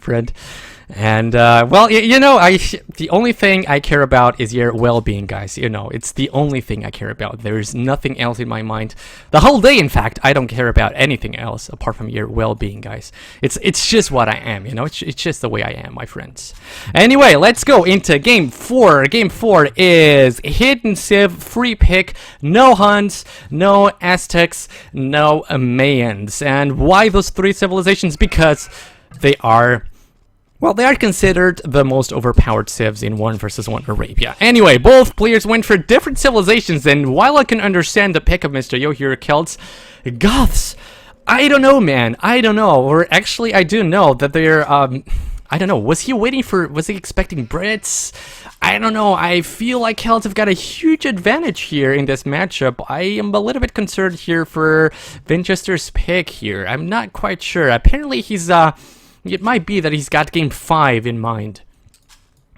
friend. And well, you know, the only thing I care about is your well-being, guys. You know, it's the only thing I care about. There's nothing else in my mind. The whole day, in fact, I don't care about anything else apart from your well-being, guys. It's just what I am, you know. It's just the way I am, my friends. Anyway, let's go into game 4. Game 4 is Hidden Civ, free pick, no Huns, no Aztecs, no Mayans. And why those 3 civilizations? Because they are... well, they are considered the most overpowered civs in 1 versus 1 Arabia. Anyway, both players went for different civilizations, and while I can understand the pick of Mr. Yo here, Celts, Goths, I don't know, man. I don't know. Or actually, I do know that they're, I don't know. Was he expecting Brits? I don't know. I feel like Celts have got a huge advantage here in this matchup. I am a little bit concerned here for Winchester's pick here. I'm not quite sure. Apparently, he's, it might be that he's got game 5 in mind.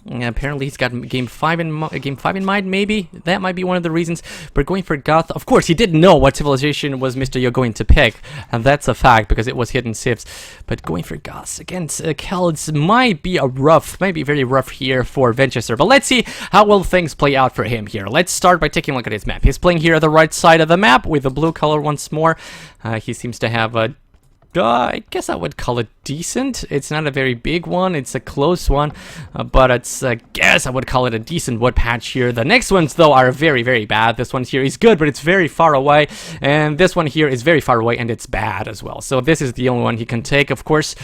Yeah, apparently he's got game 5 in mind, maybe? That might be one of the reasons. But going for Goth, of course, he didn't know what civilization was Mr. Yo going to pick. And that's a fact, because it was hidden civs. But going for Goths against Celts might be very rough here for Winchester. But let's see how will things play out for him here. Let's start by taking a look at his map. He's playing here at the right side of the map with the blue color once more. He seems to have a... I guess I would call it decent. It's not a very big one. It's a close one. But it's, I guess I would call it a decent wood patch here. The next ones, though, are very, very bad. This one here is good, but it's very far away. And this one here is very far away, and it's bad as well. So this is the only one he can take, of course.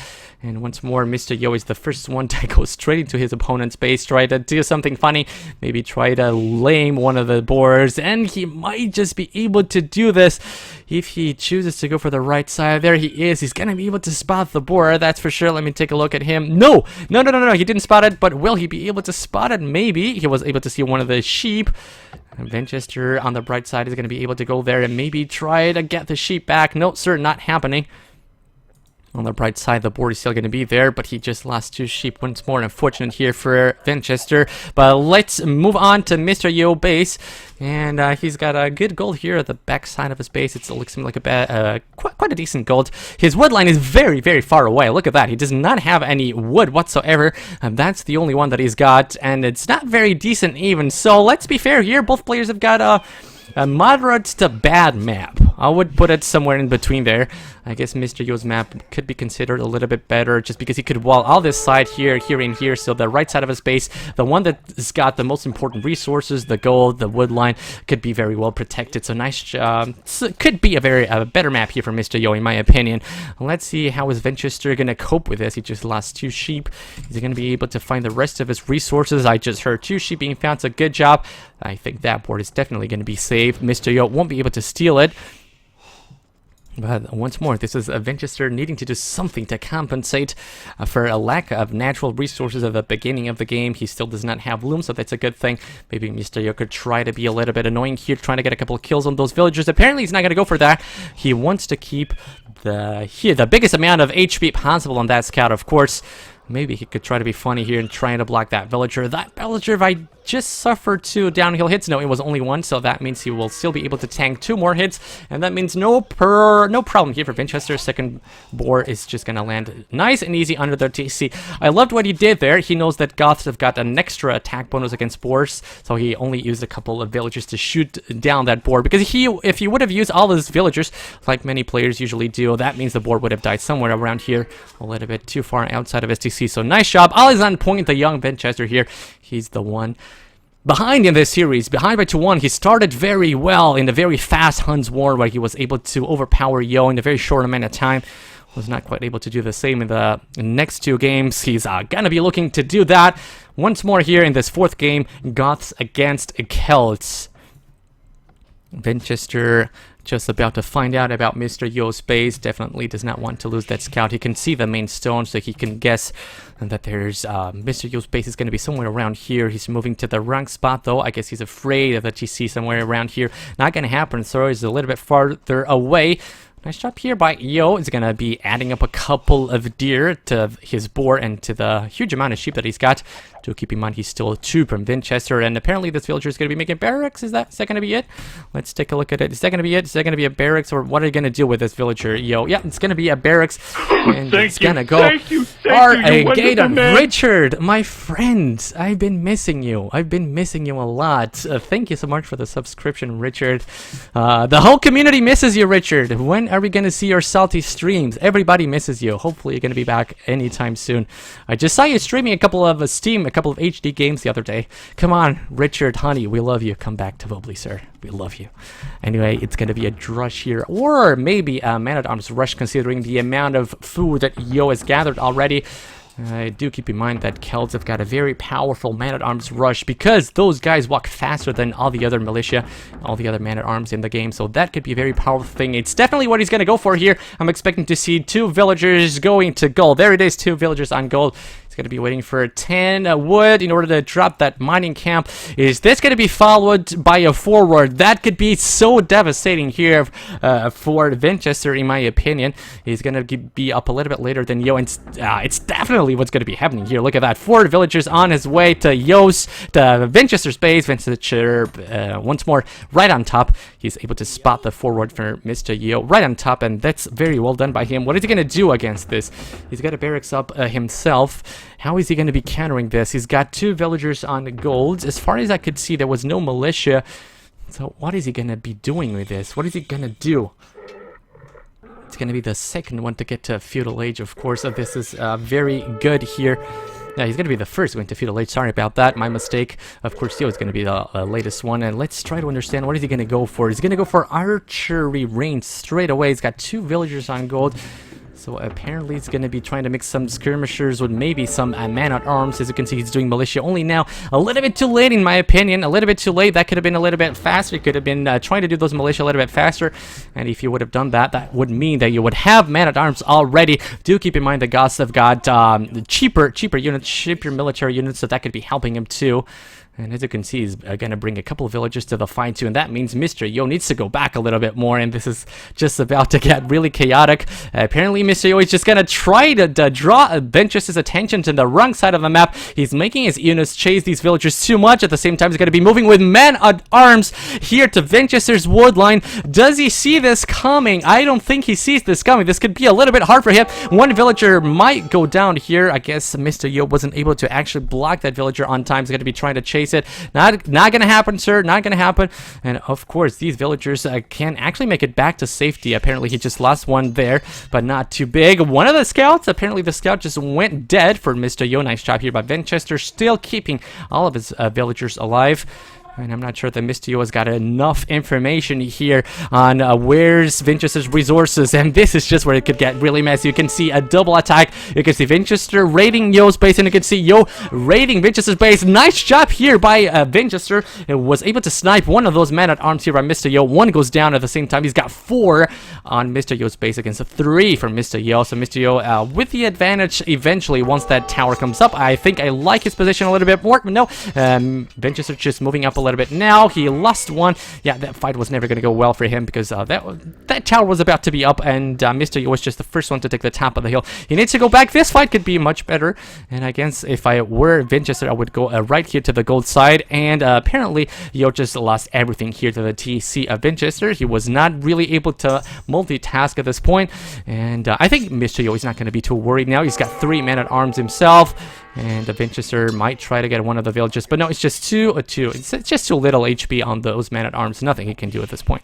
And once more, Mr. Yo is the first one to go straight into his opponent's base, try to do something funny, maybe try to lame one of the boars, and he might just be able to do this if he chooses to go for the right side. There he is. He's gonna be able to spot the boar, that's for sure. Let me take a look at him. No, he didn't spot it, but will he be able to spot it? Maybe. He was able to see one of the sheep. And Winchester on the bright side is gonna be able to go there and maybe try to get the sheep back. No, sir, not happening. On the bright side, the board is still going to be there, but he just lost 2 sheep once more. Unfortunate here for Winchester. But let's move on to Mr. Yo base. And he's got a good gold here at the back side of his base. It looks like a quite a decent gold. His wood line is very, very far away. Look at that. He does not have any wood whatsoever. And that's the only one that he's got. And it's not very decent even. So let's be fair here. Both players have got a moderate to bad map. I would put it somewhere in between there. I guess Mr. Yo's map could be considered a little bit better just because he could wall all this side here, and here. So the right side of his base, the one that's got the most important resources, the gold, the wood line, could be very well protected. So nice, could be a better map here for Mr. Yo, in my opinion. Let's see how is Winchester going to cope with this. He just lost 2 sheep. Is he going to be able to find the rest of his resources? I just heard 2 sheep being found, so good job. I think that board is definitely going to be saved. Mr. Yo won't be able to steal it. But once more, this is Winchester needing to do something to compensate for a lack of natural resources at the beginning of the game. He still does not have loom, so that's a good thing. Maybe Mr. Yo could try to be a little bit annoying here, trying to get a couple of kills on those villagers. Apparently, he's not going to go for that. He wants to keep the biggest amount of HP possible on that scout, of course. Maybe he could try to be funny here and trying to block that villager. That villager, if I just suffered 2 downhill hits. No, it was only 1, so that means he will still be able to tank 2 more hits. And that means no problem here for Winchester. Second boar is just going to land nice and easy under the TC. I loved what he did there. He knows that Goths have got an extra attack bonus against boars, so he only used a couple of villagers to shoot down that boar. Because if he would have used all his villagers, like many players usually do, that means the boar would have died somewhere around here, a little bit too far outside of his TC. So nice job. All is on point. The young Winchester here. He's the one behind in this series. Behind by 2-1. He started very well in the very fast Huns War, where he was able to overpower Yo in a very short amount of time. Was not quite able to do the same in the next 2 games. He's gonna be looking to do that once more here in this 4th game. Goths against Celts. Winchester just about to find out about Mr. Yo's base. Definitely does not want to lose that scout. He can see the main stone, so he can guess that there's Mr. Yo's base is going to be somewhere around here. He's moving to the wrong spot, though. I guess he's afraid that he sees somewhere around here. Not going to happen, so he's a little bit farther away. Nice job here by Yo. Is going to be adding up a couple of deer to his boar and to the huge amount of sheep that he's got. Do keep in mind he's still 2 from Winchester, and apparently this villager is going to be making barracks. Is that going to be it? Let's take a look at it. Is that going to be it? Is that going to be a barracks, or what are you going to do with this villager, Yo? Yeah, it's going to be a barracks, and it's going to go. Gator, Richard, my friend, I've been missing you. I've been missing you a lot. Thank you so much for the subscription, Richard. The whole community misses you, Richard. When are we gonna see your salty streams? Everybody misses you. Hopefully, you're gonna be back anytime soon. I just saw you streaming a couple of Steam, a couple of HD games the other day. Come on, Richard, honey, we love you. Come back to Vobly, sir. We love you. Anyway, it's gonna be a Drush here, or maybe a Man-at-Arms Rush, considering the amount of food that Yo has gathered already. Do keep in mind that Celts have got a very powerful Man-at-Arms Rush because those guys walk faster than all the other militia, all the other Man-at-Arms in the game, so that could be a very powerful thing. It's definitely what he's going to go for here. I'm expecting to see 2 villagers going to gold. There it is, 2 villagers on gold. He's going to be waiting for 10 wood in order to drop that mining camp. Is this going to be followed by a forward? That could be so devastating here for Winchester, in my opinion. He's going to be up a little bit later than Yo, and it's definitely what's going to be happening here. Look at that. 4 villagers on his way to Winchester's base. Winchester, once more, right on top. He's able to spot the forward for Mr. Yo right on top, and that's very well done by him. What is he going to do against this? He's got a barracks up himself. How is he going to be countering this? He's got 2 villagers on gold. As far as I could see, there was no militia. So what is he going to be doing with this? What is he going to do? It's going to be the second one to get to Feudal Age, of course. So this is very good here. Yeah, he's going to be the first going to Feudal Age. Sorry about that. My mistake. Of course, Theo is going to be the latest one. And let's try to understand what is he going to go for. He's going to go for archery range straight away. He's got 2 villagers on gold. So apparently he's going to be trying to mix some skirmishers with maybe some man-at-arms. As you can see, he's doing militia only now. A little bit too late, in my opinion. A little bit too late. That could have been a little bit faster. He could have been trying to do those militia a little bit faster. And if you would have done that, that would mean that you would have man-at-arms already. Do keep in mind the gods have got cheaper units, cheaper military units, so that could be helping him too. And as you can see, he's going to bring a couple of villagers to the fight too, and that means Mr. Yo needs to go back a little bit more, and this is just about to get really chaotic. Apparently, Mr. Yo is just going to try to draw Winchester's attention to the wrong side of the map. He's making his units chase these villagers too much. At the same time, he's going to be moving with men-at-arms here to Winchester's wood line. Does he see this coming? I don't think he sees this coming. This could be a little bit hard for him. One villager might go down here. I guess Mr. Yo wasn't able to actually block that villager on time. He's going to be trying to chase it. Not gonna happen, sir. Not gonna happen. And of course, these villagers can actually make it back to safety. Apparently, he just lost one there, but not too big. One of the scouts, apparently the scout just went dead for Mr. Yo. Nice job here by Winchester, still keeping all of his villagers alive. And I'm not sure that Mr. Yo has got enough information here on where's Winchester's resources, and this is just where it could get really messy. You can see a double attack. You can see Winchester raiding Yo's base, and you can see Yo raiding Winchester's base. Nice job here by Winchester. It was able to snipe one of those men-at-arms here by Mr. Yo. One goes down at the same time. He's got 4 on Mr. Yo's base against 3 from Mr. Yo. So Mr. Yo with the advantage eventually once that tower comes up. I think I like his position a little bit more. No, Winchester just moving up a little bit now. He lost one. Yeah, that fight was never going to go well for him because that tower was about to be up, and Mr. Yo was just the first one to take the top of the hill. He needs to go back. This fight could be much better, and I guess if I were Winchester, I would go right here to the gold side, and apparently Yo just lost everything here to the TC of Winchester. He was not really able to multitask at this point, and I think Mr. Yo is not going to be too worried now. He's got 3 men-at-arms himself, and Winchester might try to get one of the villages, but no, it's just 2. It's just too little HP on those men-at-arms. Nothing he can do at this point.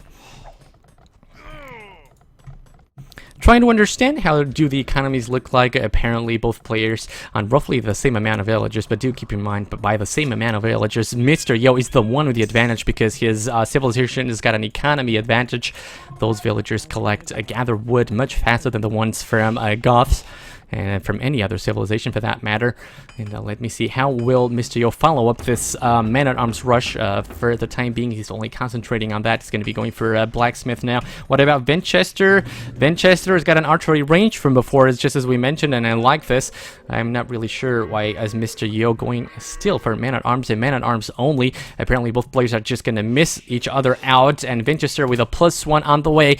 Trying to understand how do the economies look like. Apparently both players on roughly the same amount of villagers, but do keep in mind, but by the same amount of villagers, Mr. Yo is the one with the advantage because his civilization has got an economy advantage. Those villagers gather wood much faster than the ones from Goths, and from any other civilization for that matter. And let me see, how will Mr. Yo follow up this man-at-arms rush? For the time being, he's only concentrating on that. He's going to be going for blacksmith now. What about Winchester? Winchester has got an archery range from before, it's just as we mentioned, and I like this. I'm not really sure why as Mr. Yo going still for man-at-arms and man-at-arms only. Apparently both players are just going to miss each other out, and Winchester with a +1 on the way.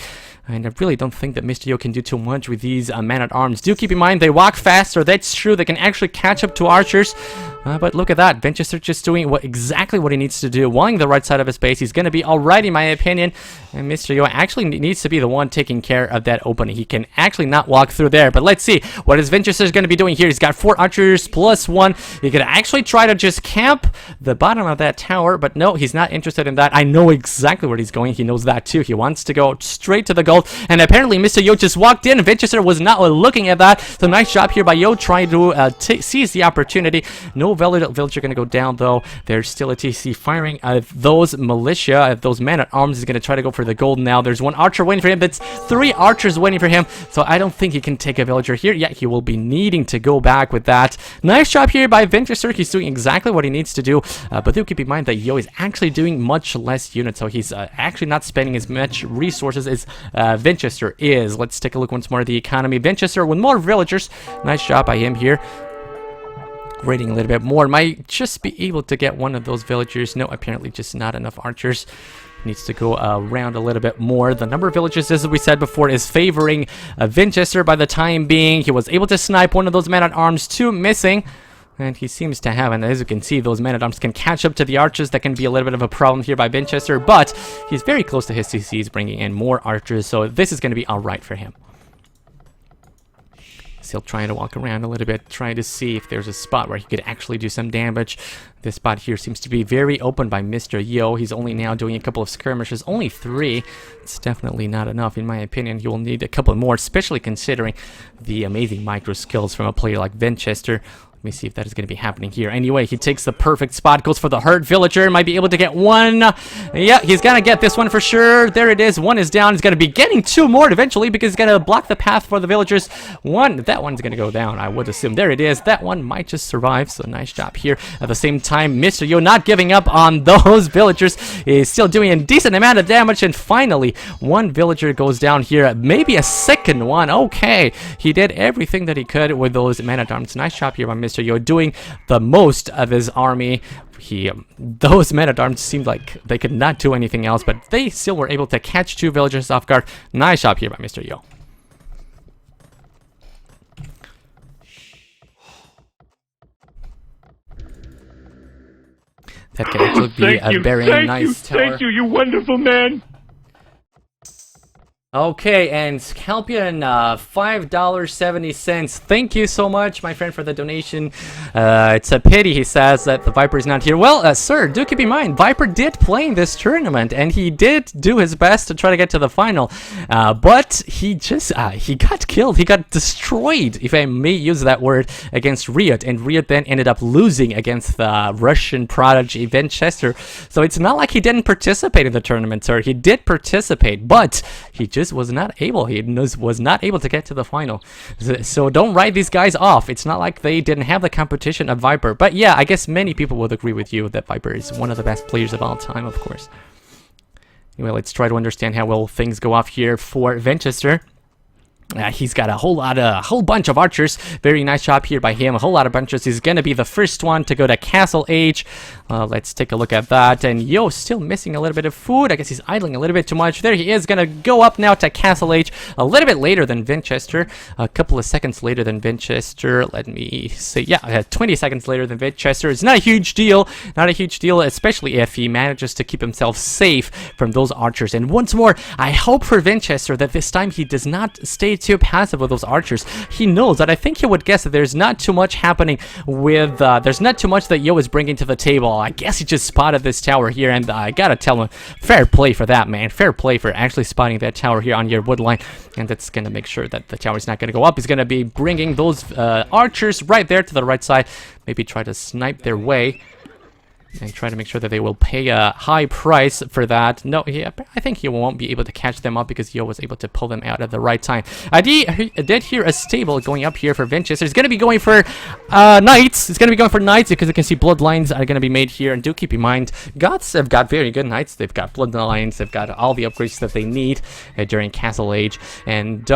And I really don't think that Mr. Yo can do too much with these man-at-arms. Do keep in mind, they walk faster. That's true. They can actually catch up to archers. But look at that. Vinchester just doing exactly what he needs to do. Walling the right side of his base. He's going to be alright in my opinion. And Mr. Yo actually needs to be the one taking care of that opening. He can actually not walk through there. But let's see what is Vinchester going to be doing here. He's got 4 archers plus 1. He could actually try to just camp the bottom of that tower. But no, he's not interested in that. I know exactly where he's going. He knows that too. He wants to go straight to the gold. And apparently Mr. Yo just walked in. Vinchester was not looking at that. So nice job here by Yo trying to seize the opportunity. No villager going to go down though. There's still a TC firing. Those militia, those man-at-arms is going to try to go for the gold now. There's 1 archer waiting for him. That's 3 archers waiting for him. So I don't think he can take a villager here. Yeah, he will be needing to go back with that. Nice job here by Vinchester. He's doing exactly what he needs to do. But do keep in mind that Yo is actually doing much less units. So he's actually not spending as much resources as Vinchester is. Let's take a look once more at the economy. Vinchester with more villagers. Nice job by him here. Rating a little bit more. Might just be able to get one of those villagers. No, apparently just not enough archers. Needs to go around a little bit more. The number of villages, as we said before, is favoring Vinchester by the time being. He was able to snipe one of those men-at-arms, 2 missing. And he seems to have, and as you can see, those men-at-arms can catch up to the archers. That can be a little bit of a problem here by Vinchester, but he's very close to his CCs, bringing in more archers, so this is going to be alright for him. Still trying to walk around a little bit, trying to see if there's a spot where he could actually do some damage. This spot here seems to be very open by Mr. Yo. He's only now doing a couple of skirmishes, only 3. It's definitely not enough in my opinion. He will need a couple more, especially considering the amazing micro skills from a player like Vinchester. Let me see if that is going to be happening here. Anyway, he takes the perfect spot, goes for the hurt villager, might be able to get 1. Yeah, he's going to get this one for sure. There it is. 1 is down. He's going to be getting 2 more eventually because he's going to block the path for the villagers. That one's going to go down, I would assume. There it is. That one might just survive, so nice job here. At the same time, Mr. Yo not giving up on those villagers. He's still doing a decent amount of damage, and finally, 1 villager goes down here. Maybe a second one. Okay, he did everything that he could with those man-at-arms. Nice job here by Mr. Yo doing the most of his army. Those men-at-arms seemed like they could not do anything else, but they still were able to catch 2 villagers off guard. Nice job here by Mr. Yo. That can actually be a very nice tower. Thank you, you wonderful man. Okay, and Scalpion, $5.70. Thank you so much, my friend, for the donation. It's a pity, he says, that the Viper is not here. Well, sir, do keep in mind, Viper did play in this tournament, and he did do his best to try to get to the final. But he just, he got killed. He got destroyed, if I may use that word, against Riot. And Riot then ended up losing against the Russian prodigy, Vinchester. So it's not like he didn't participate in the tournament, sir. He did participate, but he just was not able. He was not able to get to the final. So don't write these guys off. It's not like they didn't have the competition of Viper. But yeah, I guess many people would agree with you that Viper is one of the best players of all time, of course. Anyway, let's try to understand how well things go off here for Vinchester. He's got a whole bunch of archers. Very nice job here by him. A whole lot of bunches. He's gonna be the first one to go to Castle Age. Let's take a look at that. And Yo, still missing a little bit of food. I guess he's idling a little bit too much. There he is, gonna go up now to Castle Age. A little bit later than Vinchester. A couple of seconds later than Vinchester. Let me say, yeah, 20 seconds later than Vinchester. It's not a huge deal. Not a huge deal, especially if he manages to keep himself safe from those archers. And once more, I hope for Vinchester that this time he does not stay too passive with those archers. He knows that. I think he would guess that there's not too much happening with there's not too much that Yo is bringing to the table. I guess he just spotted this tower here, and I gotta tell him, fair play for that, man. Fair play for actually spotting that tower here on your wood line, and that's gonna make sure that the tower is not gonna go up. He's gonna be bringing those archers right there to the right side. Maybe try to snipe their way and try to make sure that they will pay a high price for that. No, I think he won't be able to catch them up because Yo was able to pull them out at the right time. I did hear a stable going up here for Vinchester. He's going to be going for knights. He's going to be going for knights because you can see bloodlines are going to be made here. And do keep in mind, Goths have got very good knights. They've got bloodlines. They've got all the upgrades that they need during Castle Age. And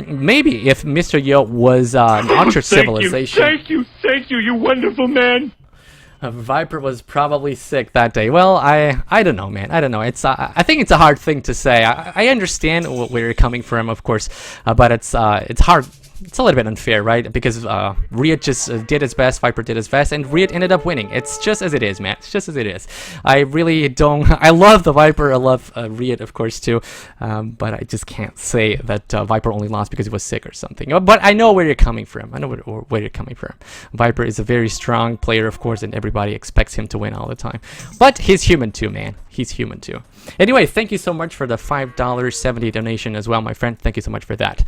maybe if Mr. Yo was an archer civilization. Thank you, you wonderful man. Viper was probably sick that day. Well, I don't know, man. I don't know. It's I think it's a hard thing to say. I understand where you're coming from, of course, but it's hard. it's a little bit unfair, right? Because Riot just did his best, Viper did his best, and Riot ended up winning. It's just as it is, man. It's just as it is. I really don't... I love the Viper, I love Riot, of course, too. But I just can't say that Viper only lost because he was sick or something. But I know where you're coming from. I know where you're coming from. Viper is a very strong player, of course, and everybody expects him to win all the time. But he's human too, man. He's human too. Anyway, thank you so much for the $5.70 donation as well, my friend. Thank you so much for that.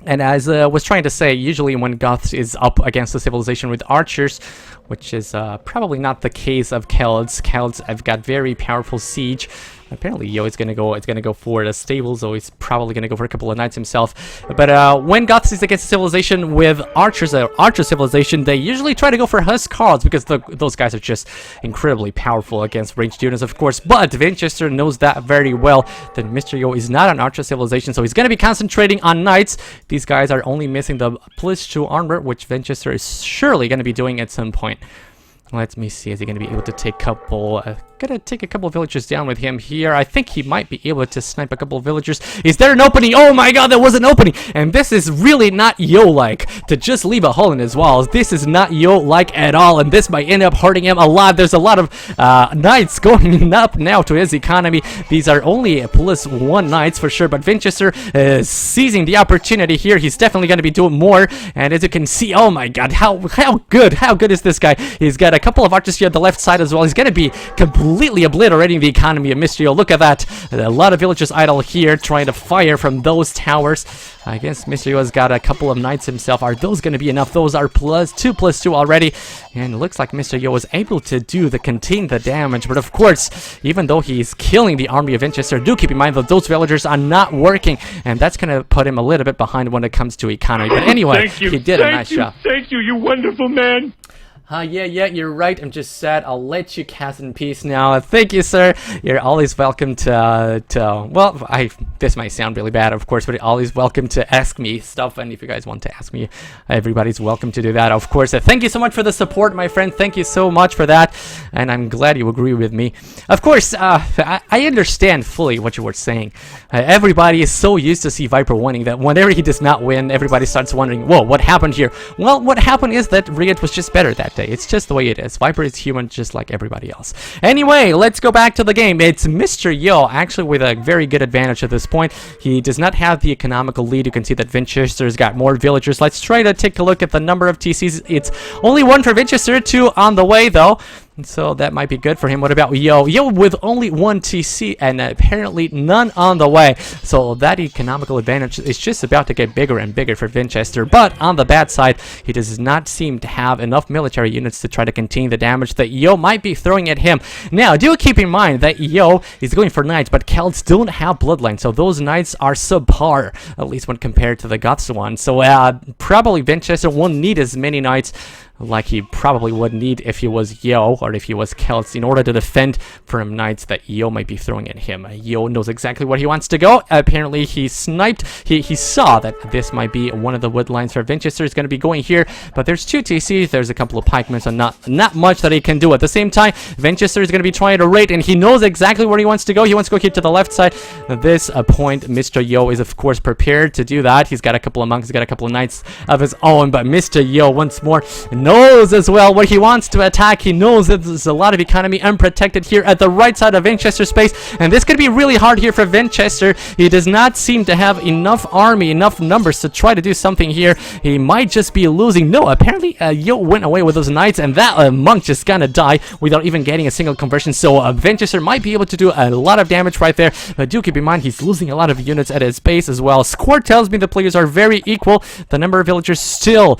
And as I was trying to say, usually when Goths is up against the civilization with archers, which is probably not the case of Celts. Celts have got very powerful siege. Apparently, Yo is gonna go for the stable, so he's probably gonna go for a couple of knights himself. But when Goths is against a civilization with archers, archer civilization, they usually try to go for Huscarls because those guys are just incredibly powerful against ranged units, of course. But Winchester knows that very well. That Mr. Yo is not an archer civilization, so he's gonna be concentrating on knights. These guys are only missing the +2 armor, which Winchester is surely gonna be doing at some point. Let me see, is he going to be able to take a couple... gonna take a couple of villagers down with him here. I think he might be able to snipe a couple of villagers. Is there an opening? Oh my god, there was an opening! And this is really not Yo-like, to just leave a hole in his walls. This is not Yo-like at all, and this might end up hurting him a lot. There's a lot of knights going up now to his economy. These are only +1 knights for sure, but Winchester is seizing the opportunity here. He's definitely going to be doing more, and as you can see, oh my god, how good is this guy? He's got a couple of archers here at the left side as well. He's going to be completely obliterating the economy of Mr. Yo. Look at that. A lot of villagers idle here trying to fire from those towers. I guess Mr. Yo has got a couple of knights himself. Are those going to be enough? Those are +2 already. And it looks like Mr. Yo was able to contain the damage. But of course, even though he's killing the army of Winchester, do keep in mind that those villagers are not working. And that's going to put him a little bit behind when it comes to economy. But anyway, he did a nice job. Thank you, you wonderful man. Yeah, you're right. I'm just sad. I'll let you cast in peace now. Thank you, sir. You're always welcome to well, this might sound really bad, of course, but you're always welcome to ask me stuff. And if you guys want to ask me, everybody's welcome to do that, of course. Thank you so much for the support, my friend. Thank you so much for that. And I'm glad you agree with me. Of course, I understand fully what you were saying. Everybody is so used to see Viper winning that whenever he does not win, everybody starts wondering, whoa, what happened here? Well, what happened is that Riot was just better that day. It's just the way it is. Viper is human just like everybody else. Anyway, let's go back to the game. It's Mr. Yo actually with a very good advantage at this point. He does not have the economical lead. You can see that Winchester's got more villagers. Let's try to take a look at the number of TCs. It's only 1 for Winchester, 2 on the way though. So that might be good for him. What about Yo? Yo with only 1 TC and apparently none on the way. So that economical advantage is just about to get bigger and bigger for Winchester. But on the bad side, he does not seem to have enough military units to try to contain the damage that Yo might be throwing at him. Now, do keep in mind that Yo is going for knights, but Celts don't have bloodline. So those knights are subpar, at least when compared to the Goths one. So probably Winchester won't need as many knights like he probably would need if he was Yo or if he was Celts in order to defend from knights that Yo might be throwing at him. Yo knows exactly where he wants to go. Apparently he sniped. He saw that this might be one of the wood lines for Winchester is going to be going here, but there's 2 TCs, there's a couple of pikemen, so not much that he can do. At the same time, Winchester is going to be trying to raid, and he knows exactly where he wants to go. He wants to go here to the left side. At this point, Mr. Yo is of course prepared to do that. He's got a couple of monks, he's got a couple of knights of his own, but Mr. Yo once more knows as well where he wants to attack. He knows that there's a lot of economy unprotected here at the right side of Winchester space, and this could be really hard here for Winchester. He does not seem to have enough army, enough numbers to try to do something here. He might just be losing. No, apparently Yo went away with those knights, and that monk just gonna die without even getting a single conversion. So Winchester might be able to do a lot of damage right there, but do keep in mind he's losing a lot of units at his base as well. Score tells me the players are very equal. The number of villagers still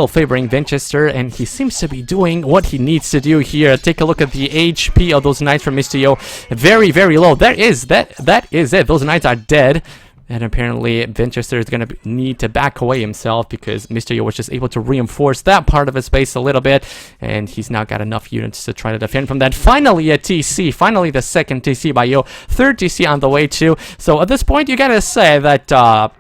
favoring Winchester, and he seems to be doing what he needs to do here. Take a look at the HP of those knights from Mr. Yo. Very, very low. That is it. Those knights are dead. And apparently Winchester is going to need to back away himself because Mr. Yo was just able to reinforce that part of his base a little bit, and he's now got enough units to try to defend from that. Finally a TC, finally the second TC by Yo, 3rd TC on the way too. So at this point you gotta say that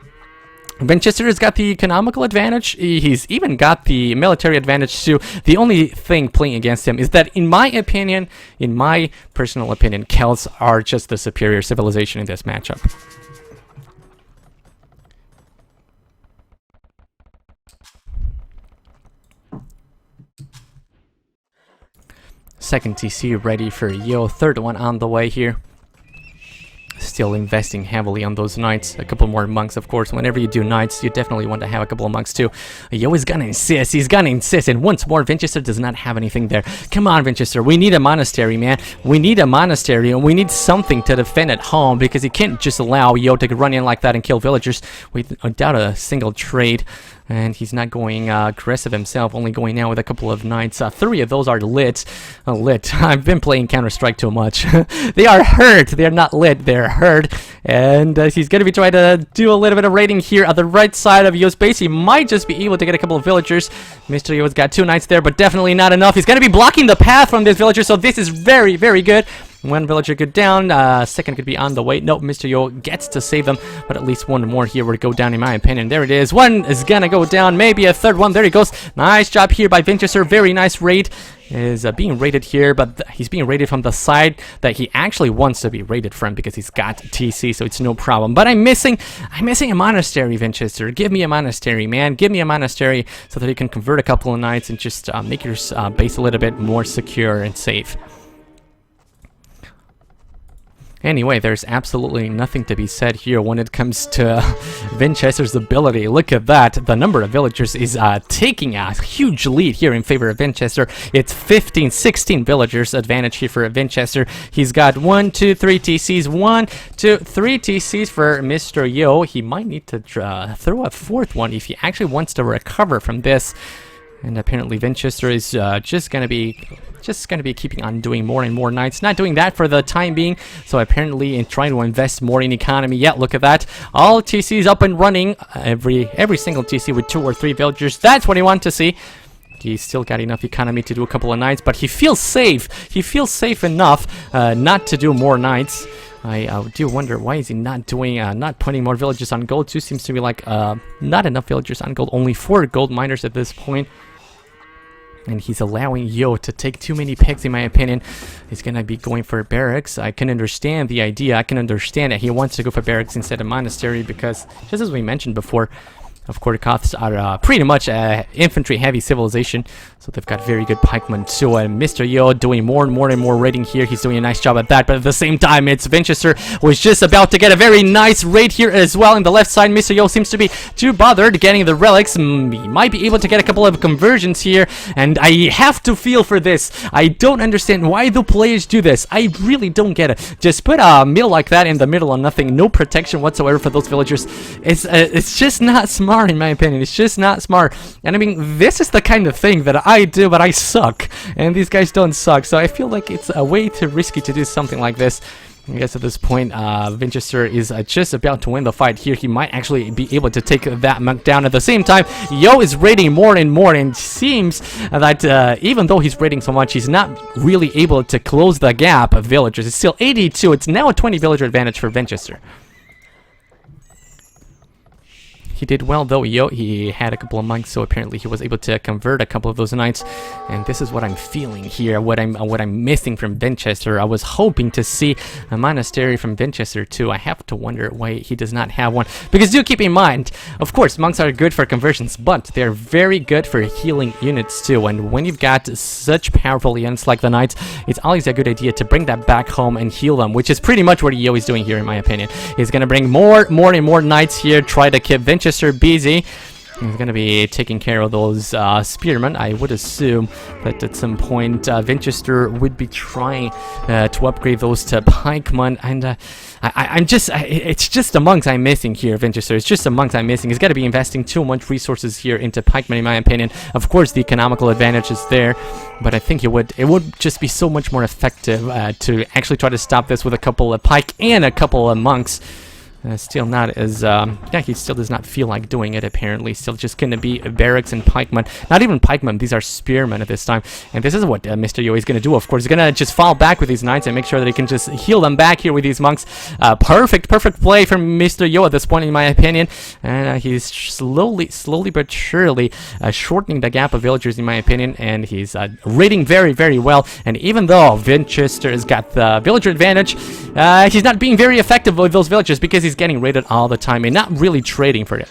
Winchester has got the economical advantage. He's even got the military advantage too. The only thing playing against him is that, in my opinion, in my personal opinion, Celts are just the superior civilization in this matchup. second TC ready for Yo. Third one on the way here. Still investing heavily on those knights. A couple more monks, of course. Whenever you do knights, you definitely want to have a couple of monks too. Yo is gonna insist. He's gonna insist. And once more, Winchester does not have anything there. Come on, Winchester. We need a monastery, man. We need a monastery, and we need something to defend at home, because you can't just allow Yo to run in like that and kill villagers without a single trade. And he's not going aggressive himself, only going out with a couple of knights. 3 of those are lit. Lit. I've been playing Counter-Strike too much. They are hurt. They're not lit. They're hurt. And he's going to be trying to do a little bit of raiding here at the right side of Yo's base. He might just be able to get a couple of villagers. Mr. Yo's got 2 knights there, but definitely not enough. He's going to be blocking the path from this villager, so this is very, very good. 1 villager good down, second could be on the way. Nope, Mr. Yo gets to save them, but at least 1 more here would go down in my opinion. There it is. 1 is gonna go down, maybe a 3rd one. There he goes. Nice job here by Winchester. Very nice raid. Is being raided here, but he's being raided from the side that he actually wants to be raided from, because he's got TC, so it's no problem. But I'm missing a monastery, Winchester. Give me a monastery, man. Give me a monastery so that you can convert a couple of knights and just make your base a little bit more secure and safe. Anyway, there's absolutely nothing to be said here when it comes to Winchester's ability. Look at that. The number of villagers is taking a huge lead here in favor of Winchester. It's 15, 16 villagers advantage here for Winchester. He's got 1, 2, 3 TCs. 1, 2, 3 TCs for Mr. Yo. He might need to throw a 4th one if he actually wants to recover from this. And apparently Winchester is just gonna be keeping on doing more and more knights. Not doing that for the time being. So apparently in trying to invest more in economy. Yeah, look at that. All TCs up and running. Every single TC with 2 or 3 villagers. That's what you want to see. He's still got enough economy to do a couple of knights, but he feels safe. He feels safe enough not to do more knights. I do wonder, why is he not doing, not putting more villages on gold? 2 seems to be like not enough villagers on gold. Only 4 gold miners at this point. And he's allowing Yo to take too many picks, in my opinion. He's going to be going for barracks. I can understand the idea. I can understand that he wants to go for barracks instead of monastery, because, just as we mentioned before, of course, Goths are pretty much infantry-heavy civilization, so they've got very good pikemen. So Mr. Yo doing more and more raiding here. He's doing a nice job at that, but at the same time, it's Winchester was just about to get a very nice raid here as well. In the left side, Mr. Yo seems to be too bothered getting the relics. He might be able to get a couple of conversions here, and I have to feel for this. I don't understand why the players do this. I really don't get it. Just put a mill like that in the middle of nothing, no protection whatsoever for those villagers. It's just not smart. In my opinion, it's just not smart. And I mean, this is the kind of thing that I do, but I suck, and these guys don't suck, so I feel like it's a way too risky to do something like this. I guess at this point, Winchester is just about to win the fight here. He might actually be able to take that monk down. At the same time, Yo is raiding more and more, and it seems that even though he's raiding so much, he's not really able to close the gap of villagers. It's still 82. It's now a 20 villager advantage for Winchester. He did well though, Yo. He had a couple of monks, so apparently he was able to convert a couple of those knights. And this is what I'm feeling here, what I'm missing from Winchester. I was hoping to see a monastery from Winchester too. I have to wonder why he does not have one. Because do keep in mind, of course, monks are good for conversions, but they're very good for healing units too. And when you've got such powerful units like the knights, it's always a good idea to bring that back home and heal them, which is pretty much what Yo is doing here, in my opinion. He's gonna bring more and more knights here, try to keep Winchester busy. He's going to be taking care of those spearmen. I would assume that at some point Winchester would be trying to upgrade those to pikemen, and it's just the monks I'm missing here, Winchester. It's just the monks I'm missing. He's got to be investing too much resources here into pikemen, in my opinion. Of course, the economical advantage is there, but I think it would just be so much more effective to actually try to stop this with a couple of pike and a couple of monks. Still not as, yeah, he still does not feel like doing it, apparently. Still just gonna be barracks and pikemen. Not even pikemen, these are spearmen at this time. And this is what Mr. Yo is gonna do, of course. He's gonna just fall back with these knights and make sure that he can just heal them back here with these monks. Perfect play from Mr. Yo at this point, in my opinion. And he's slowly but surely shortening the gap of villagers, in my opinion. And he's raiding very well. And even though Winchester has got the villager advantage, he's not being very effective with those villagers because he's getting raided all the time and not really trading for it.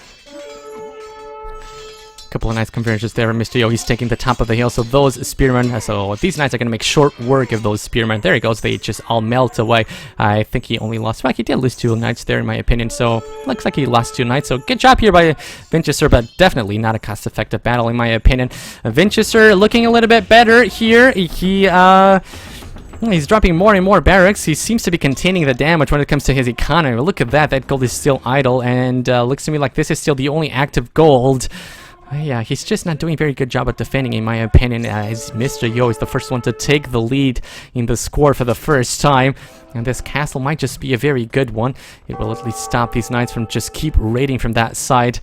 Couple of nice conversions there. Mr. Yo, he's taking the top of the hill. So those spearmen, so these knights are going to make short work of those spearmen. There he goes. They just all melt away. I think he only lost, well, he did lose 2 knights there in my opinion. So looks like he lost 2 knights. So good job here by Winchester, but definitely not a cost-effective battle in my opinion. Winchester looking a little bit better here. He's dropping more and more barracks. He seems to be containing the damage when it comes to his economy. Look at that. That gold is still idle, and looks to me like this is still the only active gold. Yeah, he's just not doing a very good job at defending, in my opinion, as Mr. Yo is the first one to take the lead in the score for the first time. And this castle might just be a very good one. It will at least stop these knights from just keep raiding from that side.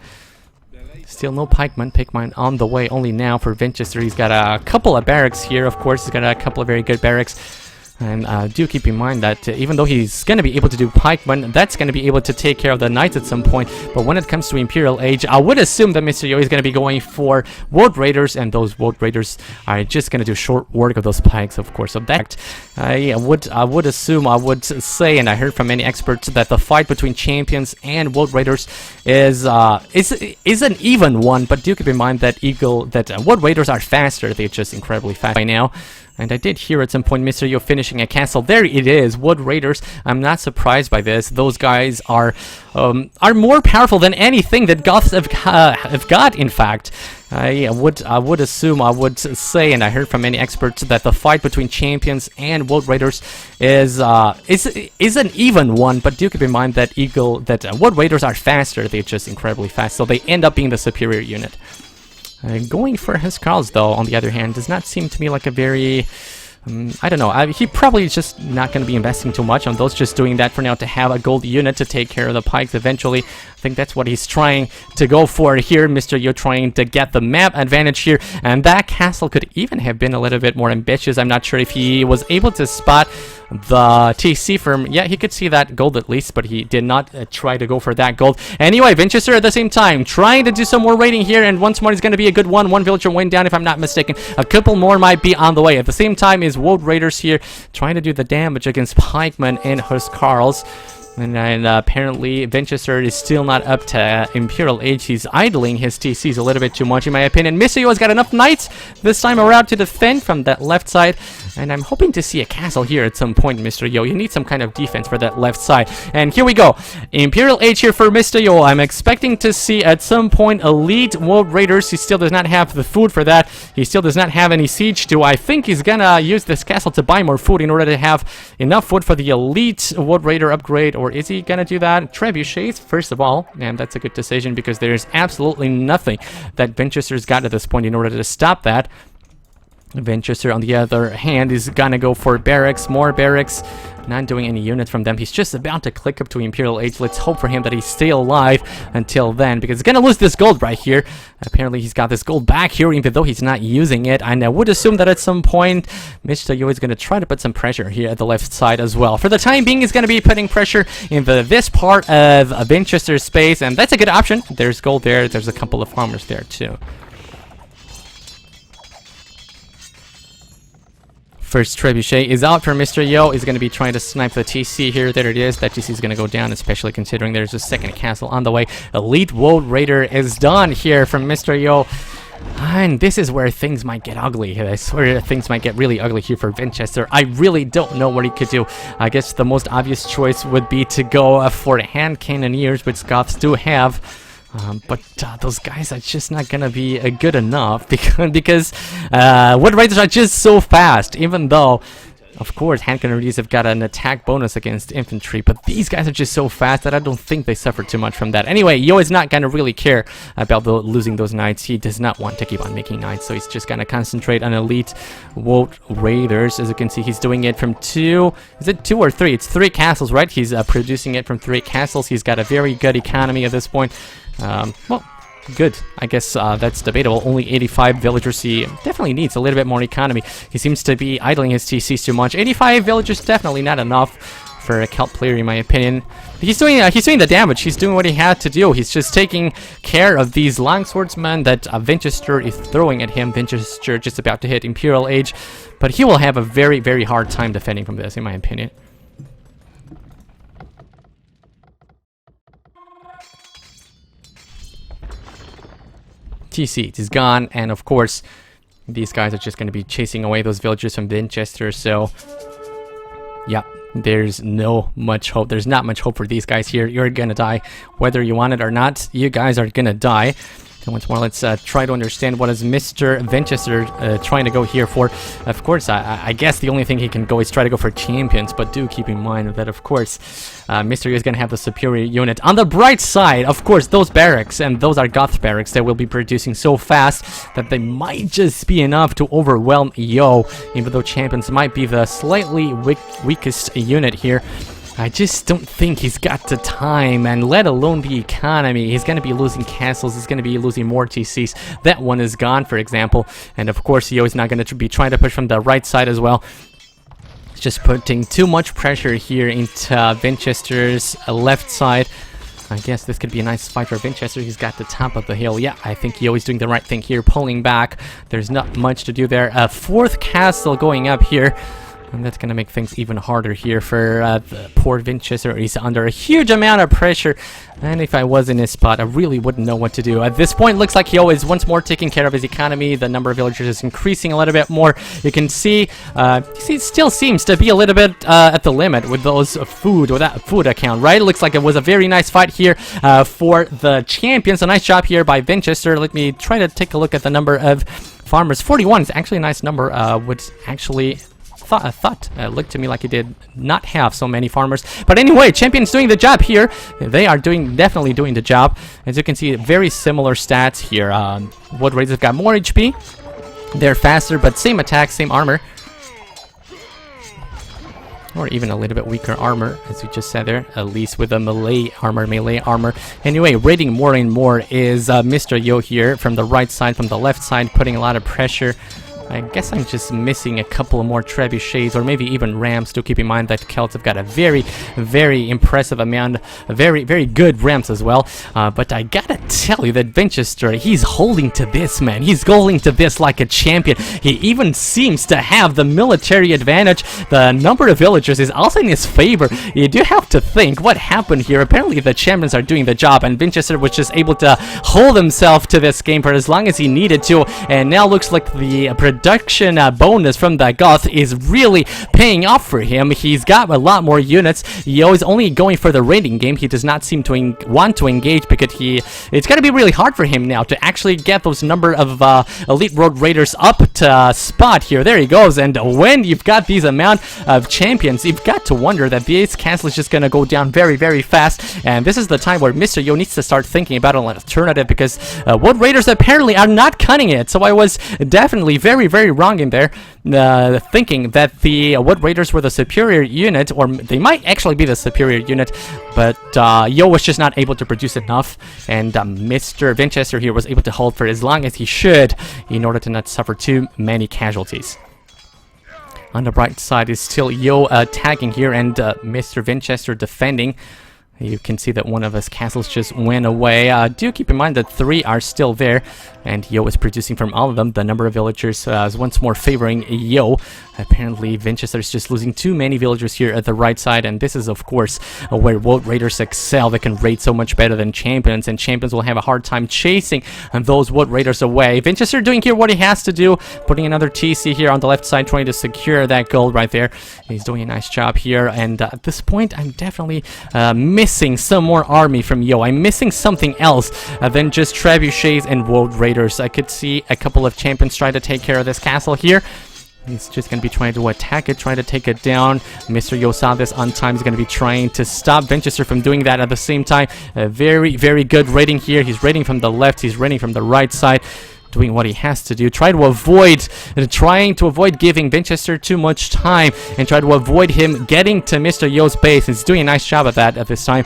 Still no pikemen. Pikemen on the way only now for Winchester. He's got a couple of barracks here, of course. He's got a couple of very good barracks. And do keep in mind that even though he's going to be able to do pikemen, that's going to be able to take care of the knights at some point. But when it comes to Imperial Age, I would assume that Mr. Yo is going to be going for World Raiders, and those World Raiders are just going to do short work of those pikes, of course. So that I would assume, I would say, and I heard from many experts that the fight between champions and World Raiders is an even one. But do keep in mind that World Raiders are faster. They're just incredibly fast by now. And I did hear at some point Mr. Yo finishing a castle. There it is, Wood Raiders. I'm not surprised by this. Those guys are more powerful than anything that Goths have got, in fact. I would assume, I would say, and I heard from many experts that the fight between champions and World Raiders is an even one. But do keep in mind that World Raiders are faster. They're just incredibly fast. So they end up being the superior unit. Going for Huskarls, though, on the other hand, does not seem to me like a very... I don't know, he probably is just not going to be investing too much on those, just doing that for now to have a gold unit to take care of the pikes eventually. I think that's what he's trying to go for here. Mr. Yo trying to get the map advantage here, and that castle could even have been a little bit more ambitious. I'm not sure if he was able to spot the TC firm. Yeah, he could see that gold at least, but he did not try to go for that gold. Anyway, Winchester at the same time trying to do some more raiding here, and once more is going to be a good one. One villager went down, if I'm not mistaken. A couple more might be on the way. At the same time is World Raiders here trying to do the damage against pikemen and Huskarls. And apparently Winchester is still not up to Imperial Age. He's idling his TCs a little bit too much, in my opinion. Mr. Yo has got enough knights this time around to defend from that left side. And I'm hoping to see a castle here at some point, Mr. Yo. You need some kind of defense for that left side. And here we go. Imperial Age here for Mr. Yo. I'm expecting to see at some point elite World Raiders. He still does not have the food for that. He still does not have any siege to. I think he's gonna use this castle to buy more food in order to have enough food for the elite World Raider upgrade. Or is he gonna do that? Trebuchets, first of all. And that's a good decision because there's absolutely nothing that Winchester's got at this point in order to stop that. Winchester, on the other hand, is gonna go for barracks, more barracks, not doing any units from them. He's just about to click up to Imperial Age. Let's hope for him that he's still alive until then, because he's gonna lose this gold right here. Apparently he's got this gold back here, even though he's not using it, and I would assume that at some point Mr. Yo is gonna try to put some pressure here at the left side as well. For the time being, he's gonna be putting pressure in this part of Winchester's space, and that's a good option. There's gold there. There's a couple of farmers there too. First trebuchet is out for Mr. Yo. He's going to be trying to snipe the TC here. There it is. That TC is going to go down, especially considering there's a second castle on the way. Elite World Raider is done here from Mr. Yo. And this is where things might get ugly. I swear things might get really ugly here for Winchester. I really don't know what he could do. I guess the most obvious choice would be to go for hand cannoneers, which Goths do have. But those guys are just not gonna be good enough because Wood Raiders are just so fast, even though, of course, hand cannoneers have got an attack bonus against infantry, but these guys are just so fast that I don't think they suffer too much from that. Anyway, Yo is not gonna really care about losing those knights. He does not want to keep on making knights, so he's just gonna concentrate on elite Wood Raiders. As you can see, he's doing it from two or three? It's 3 castles, right? He's producing it from 3 castles. He's got a very good economy at this point. Well, good. I guess that's debatable. Only 85 villagers. He definitely needs a little bit more economy. He seems to be idling his TCs too much. 85 villagers, definitely not enough for a Celt player, in my opinion. He's doing the damage. He's doing what he had to do. He's just taking care of these longswordsmen that Winchester is throwing at him. Winchester just about to hit Imperial Age, but he will have a very, very hard time defending from this, in my opinion. TC is gone, and of course, these guys are just going to be chasing away those villagers from Winchester. So, yeah, there's no much hope. There's not much hope for these guys here. You're gonna die, whether you want it or not. You guys are gonna die. And once more, let's try to understand what is Mr. Winchester trying to go here for. Of course, I guess the only thing he can go is try to go for champions, but do keep in mind that, of course, Mr. Yu is going to have the superior unit. On the bright side, of course, those barracks, and those are Goth barracks that will be producing so fast that they might just be enough to overwhelm Yo, even though champions might be the slightly weakest unit here. I just don't think he's got the time, and let alone the economy. He's going to be losing castles. He's going to be losing more TCs. That one is gone, for example. And of course, Yo is not going to be trying to push from the right side as well. It's just putting too much pressure here into Winchester's left side. I guess this could be a nice fight for Winchester. He's got the top of the hill. Yeah, I think Yo is doing the right thing here, pulling back. There's not much to do there. A fourth castle going up here. And that's going to make things even harder here for the poor Winchester. He's under a huge amount of pressure. And if I was in his spot, I really wouldn't know what to do. At this point, looks like Yo is once more taking care of his economy. The number of villagers is increasing a little bit more. You can see, it still seems to be a little bit at the limit with those food, or that food account, right? It looks like it was a very nice fight here for the champions. A nice job here by Winchester. Let me try to take a look at the number of farmers. 41 is actually a nice number. Would actually... looked to me like he did not have so many farmers, but anyway, champions doing the job here. They are definitely doing the job. As you can see, very similar stats here. Wood Raiders have got more HP, they're faster, but same attack, same armor, or even a little bit weaker armor, as we just said there, at least with a melee armor. Anyway, raiding more and more is Mr. Yo here from the right side, from the left side, putting a lot of pressure. I guess I'm just missing a couple more trebuchets, or maybe even rams. Do keep in mind that Celts have got a very, very impressive amount, very, very good rams as well. But I gotta tell you that Winchester, he's holding to this, man. He's holding to this like a champion. He even seems to have the military advantage. The number of villagers is also in his favor. You do have to think what happened here. Apparently the champions are doing the job, and Winchester was just able to hold himself to this game for as long as he needed to. And now looks like the production bonus from the Goth is really paying off for him. He's got a lot more units. Yo is only going for the raiding game. He does not seem to want to engage, because it's going to be really hard for him now to actually get those number of elite road raiders up to spot here. There he goes. And when you've got these amount of champions, you've got to wonder that this castle is just going to go down very, very fast. And this is the time where Mr. Yo needs to start thinking about an alternative, because wood raiders apparently are not cutting it. So I was definitely very, very wrong in there, thinking that the wood raiders were the superior unit, or they might actually be the superior unit, but Yo was just not able to produce enough, and Mr. Winchester here was able to hold for as long as he should in order to not suffer too many casualties. On the right side is still Yo attacking here, and Mr. Winchester defending. You can see that one of his castles just went away. Do keep in mind that 3 are still there, and Yo is producing from all of them. The number of villagers is once more favoring Yo. Apparently, Winchester is just losing too many villagers here at the right side, and this is, of course, where Wood Raiders excel. They can raid so much better than champions, and champions will have a hard time chasing those Wood Raiders away. Winchester doing here what he has to do, putting another TC here on the left side, trying to secure that gold right there. He's doing a nice job here, and at this point, I'm definitely missing some more army from Yo. I'm missing something else than just trebuchets and Wood Raiders. I could see a couple of champions trying to take care of this castle here. He's just going to be trying to attack it, trying to take it down. Mr. Yo saw this on time. He's going to be trying to stop Winchester from doing that at the same time. Very, very good raiding here. He's raiding from the left. He's raiding from the right side, doing what he has to do. Trying to avoid giving Winchester too much time, and try to avoid him getting to Mr. Yo's base. He's doing a nice job of that at this time.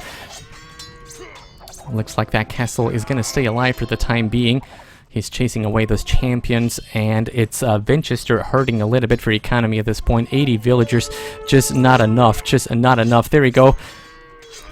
Looks like that castle is going to stay alive for the time being. He's chasing away those champions, and it's Winchester hurting a little bit for economy at this point. 80 villagers, just not enough, There we go.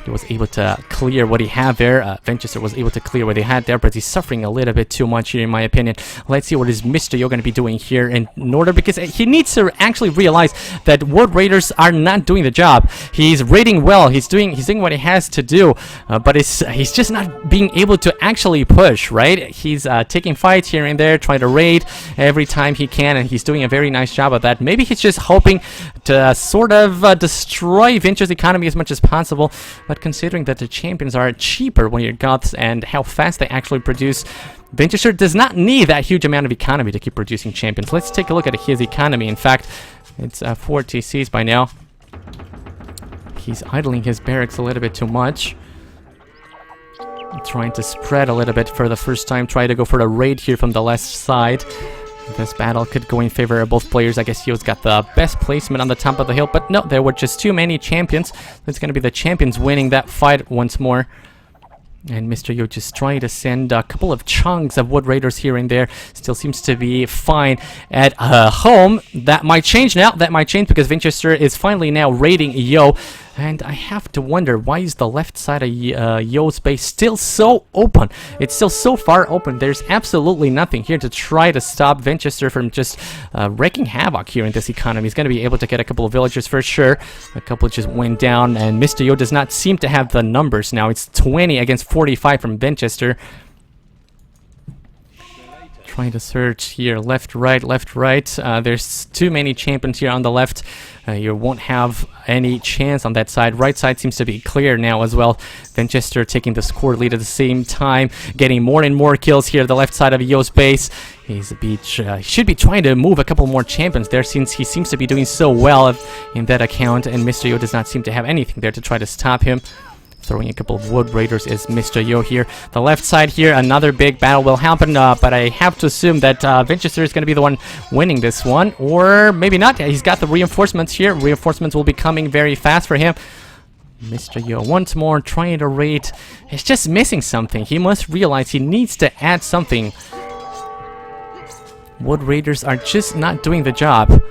He was able to clear what he had there. Vinchester was able to clear what he had there, but he's suffering a little bit too much here, in my opinion. Let's see what is Mr. Yo going to be doing here in order, because he needs to actually realize that World Raiders are not doing the job. He's raiding well. He's doing what he has to do, but he's just not being able to actually push, right? He's taking fights here and there, trying to raid every time he can, and he's doing a very nice job of that. Maybe he's just hoping to sort of destroy Vinch's economy as much as possible. But considering that the champions are cheaper when you're goths and how fast they actually produce, Vinchester does not need that huge amount of economy to keep producing champions. Let's take a look at his economy. In fact, it's 4 TCs by now. He's idling his barracks a little bit too much. Trying to spread a little bit for the first time. Try to go for the raid here from the left side. This battle could go in favor of both players. I guess Yo's got the best placement on the top of the hill, but no, there were just too many champions. It's going to be the champions winning that fight once more. And Mr. Yo just trying to send a couple of chunks of Wood Raiders here and there. Still seems to be fine at home. That might change now. That might change because Vinchester is finally now raiding Yo. And I have to wonder, why is the left side of Yo's base still so open? It's still so far open. There's absolutely nothing here to try to stop Vinchester from just wreaking havoc here in this economy. He's going to be able to get a couple of villagers for sure. A couple just went down, and Mr. Yo does not seem to have the numbers now. It's 20 against 45 from Vinchester. Trying to search here, left, right, left, right. There's too many champions here on the left. You won't have any chance on that side. Right side seems to be clear now as well. Vinchester taking the score lead at the same time, getting more and more kills here. The left side of Yo's base. He should be trying to move a couple more champions there, since he seems to be doing so well in that account, and Mr. Yo does not seem to have anything there to try to stop him. Throwing a couple of Wood Raiders is Mr. Yo here. The left side here, another big battle will happen, but I have to assume that Vinchester is going to be the one winning this one. Or maybe not. He's got the reinforcements here. Reinforcements will be coming very fast for him. Mr. Yo once more trying to raid. He's just missing something. He must realize he needs to add something. Wood Raiders are just not doing the job.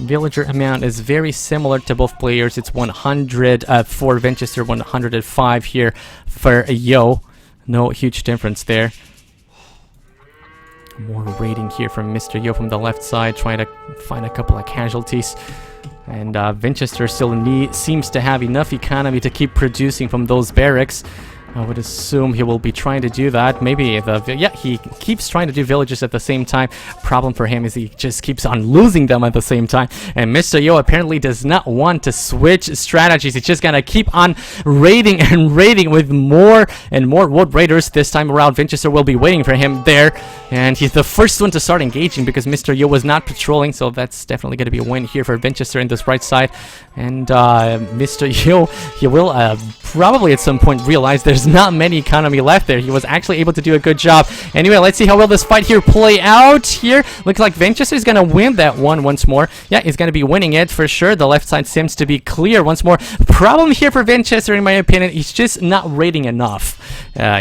Villager amount is very similar to both players. It's 100 for Vinchester, 105 here for Yo. No huge difference there. More raiding here from Mr. Yo from the left side, trying to find a couple of casualties. And Vinchester still seems to have enough economy to keep producing from those barracks. I would assume he will be trying to do that. Maybe he keeps trying to do villages at the same time. Problem for him is he just keeps on losing them at the same time. And Mr. Yo apparently does not want to switch strategies. He's just gonna keep on raiding and raiding with more and more Wood Raiders. This time around, Vinchester will be waiting for him there. And he's the first one to start engaging because Mr. Yo was not patrolling. So that's definitely going to be a win here for Vinchester in this right side. And Mr. Yo, he will probably at some point realize there's not many economy left there. He was actually able to do a good job. Anyway, let's see how well this fight here play out here. Looks like Vinchester is going to win that one once more. Yeah, he's going to be winning it for sure. The left side seems to be clear once more. Problem here for Vinchester, in my opinion, he's just not raiding enough.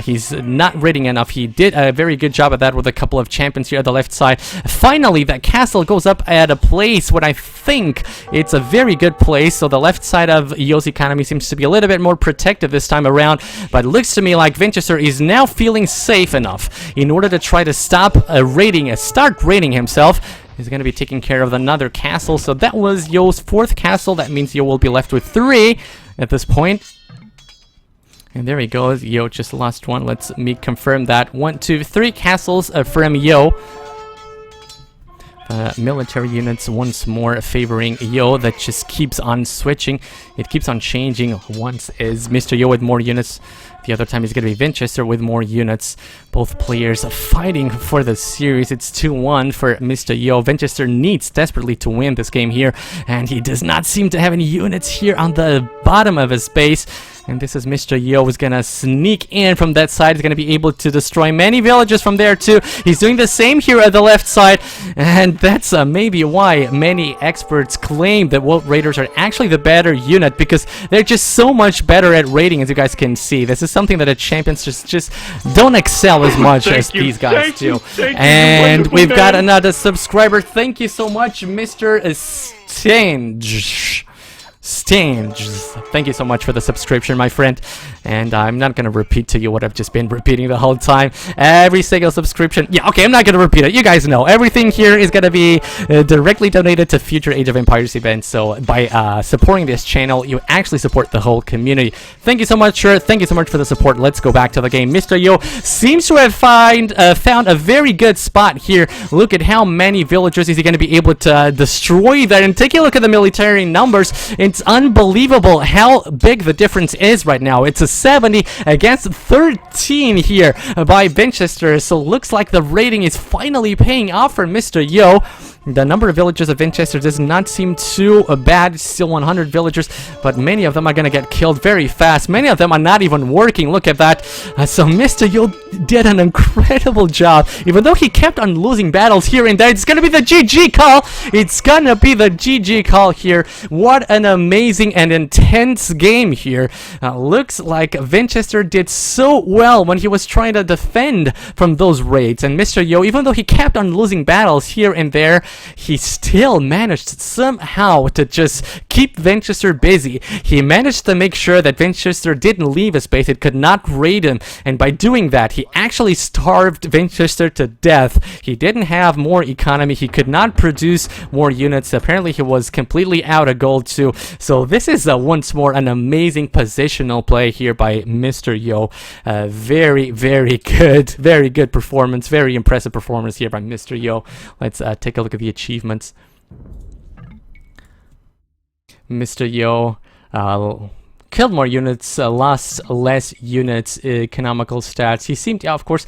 He's not raiding enough. He did a very good job of that with a couple of champions here at the left side. Finally, that castle goes up at a place where I think it's a very good place. So the left side of Yo's economy seems to be a little bit more protected this time around. But it looks to me like Vinchester is now feeling safe enough in order to try to start raiding himself. He's going to be taking care of another castle. So that was Yo's 4th castle. That means Yo will be left with 3 at this point. And there he goes. Yo just lost one. Let me confirm that. 1, 2, 3 castles from Yo. Military units once more favoring Yo. That just keeps on switching. It keeps on changing. Once is Mr. Yo with more units. The other time is going to be Vinchester with more units. Both players fighting for the series. It's 2-1 for Mr. Yo. Vinchester needs desperately to win this game here. And he does not seem to have any units here on the bottom of his base. And this is Mr. Yo who's gonna sneak in from that side. He's gonna be able to destroy many villages from there too. He's doing the same here at the left side. And that's maybe why many experts claim that World Raiders are actually the better unit, because they're just so much better at raiding, as you guys can see. This is something that the champions just don't excel as much as these guys do. And we've got another subscriber. Thank you so much, Mr. Stange. Stange. Thank you so much for the subscription, my friend. And I'm not gonna repeat to you what I've just been repeating the whole time. Every single subscription. Yeah, okay, I'm not gonna repeat it. You guys know everything here is gonna be directly donated to future Age of Empires events. So by supporting this channel, you actually support the whole community. Thank you so much, sir. Thank you so much for the support. Let's go back to the game. Mr. Yo seems to have found a very good spot here. Look at how many villagers is he gonna be able to destroy there. And take a look at the military numbers. It's unbelievable how big the difference is right now. It's a 70 against 13 here by Winchester. So looks like the rating is finally paying off for Mr. Yo. The number of villagers of Winchester does not seem too bad. Still 100 villagers, but many of them are gonna get killed very fast. Many of them are not even working. Look at that. So Mr. Yo did an incredible job. Even though he kept on losing battles here and there, it's gonna be the GG call. It's gonna be the GG call here. What an amazing and intense game here. Looks like Winchester did so well when he was trying to defend from those raids. And Mr. Yo, even though he kept on losing battles here and there, he still managed somehow to just keep Winchester busy. He managed to make sure that Winchester didn't leave his base. It could not raid him. And by doing that, he actually starved Winchester to death. He didn't have more economy. He could not produce more units. Apparently, he was completely out of gold too. So this is once more an amazing positional play here by Mr. Yo. Very, very good performance. Very impressive performance here by Mr. Yo. Let's take a look at the achievements. Mr. Yo killed more units, lost less units, economical stats. He seemed, yeah, of course,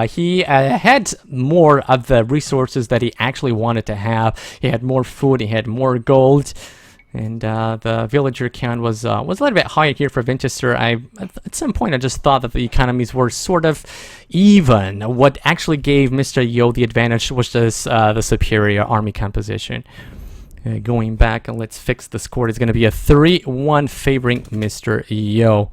he had more of the resources that he actually wanted to have. He had more food, he had more gold. And the villager count was a little bit higher here for Winchester. At some point I just thought that the economies were sort of even. What actually gave Mr. Yo the advantage was this, the superior army composition. Going back, and let's fix the score. It's going to be a 3-1 favoring Mr. Yo.